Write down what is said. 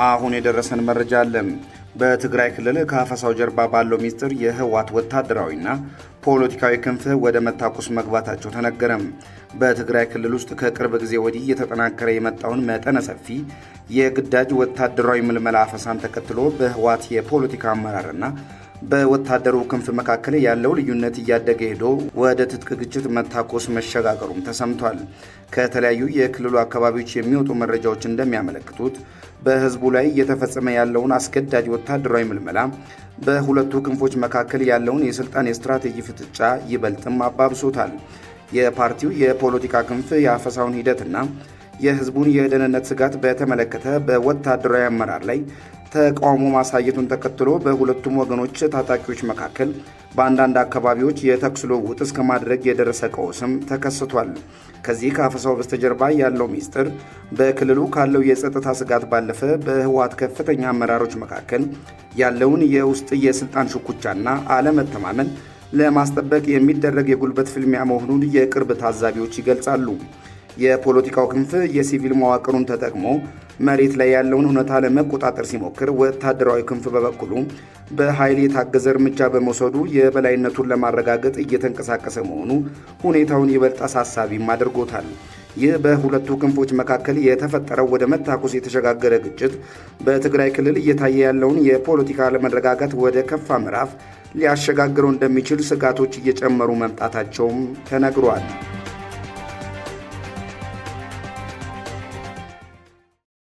አሁን የደረሰን መረጃ አለ። በትግራይ ክልል ከአፈሳው ጀርባ ባለው ሚስጥር የህወሓት ወታደራዊና ፖለቲካዊ ክንፍ ወደ መታኮስ መግባታቸው ተነገረ። በትግራይ ክልል ውስጥ ከቅርብ ጊዜ ወዲህ እየተጠናከረ የመጣውን መጠነ ሰፊ የግዳጅ ወታደራዊ ምልመላ አፈሳን ተከትሎ በህወሓት የፖለቲካ አመራርና በወታደሩ ክንፍ መካከል ያለው ልዩነት እያደገ ሄዶ ወደ ትጥቅ ግጭት መታኮስ መሸጋገሩም ተሰምቷል። ከተለያዩ የክልሉ አካባቢዎች የሚወጡ መረጃዎች እንደሚያመለክቱት በህዝቡ ላይ እየተፈጸመ ያለውን አስገዳጅ ወታደራዊ ምልመላ በሁለቱ ክንፎች መካከል ያለውን የስልጣን የስትራቴጂ ፍጥጫ ይበልጥም አባብሶታል። የፓርቲው የፖለቲካ ክንፍ የአፈሳውን ሂደትና የህዝቡን የደህንነት ስጋት በተመለከተ በወታደራዊ አመራር ላይ ተቃውሞ ማሳየቱን ተከትሎ በሁለቱም ወገኖች ታጣቂዎች መካከል በአንዳንድ አካባቢዎች የተኩስ ልውውጥ እስከ ማድረግ የደረሰ ቀውስም ተከስቷል። ከዚህ ከአፈሳው በስተጀርባ ያለው ሚስጥር በክልሉ ካለው የጸጥታ ስጋት ባለፈ በህወሓት ከፍተኛ አመራሮች መካከል ያለውን የውስጥ የስልጣን ሽኩቻና አለመተማመን ለማስጠበቅ የሚደረግ የጉልበት ፍልሚያ መሆኑን የቅርብ ታዛቢዎች ይገልጻሉ። የፖለቲካው ክንፍ የሲቪል መዋቅሩን ተጠቅሞ መሬት ላይ ያለውን እውነታ ለመቆጣጠር ሲሞክር፣ ወታደራዊ ክንፍ በበኩሉ በኃይል የታገዘ እርምጃ በመውሰዱ የበላይነቱን ለማረጋገጥ እየተንቀሳቀሰ መሆኑ ሁኔታውን ይበልጥ አሳሳቢም አድርጎታል። ይህ በሁለቱ ክንፎች መካከል የተፈጠረው ወደ መታኮስ የተሸጋገረ ግጭት በትግራይ ክልል እየታየ ያለውን የፖለቲካ አለመረጋጋት ወደ ከፋ ምዕራፍ ሊያሸጋግረው እንደሚችል ስጋቶች እየጨመሩ መምጣታቸውም ተነግሯል።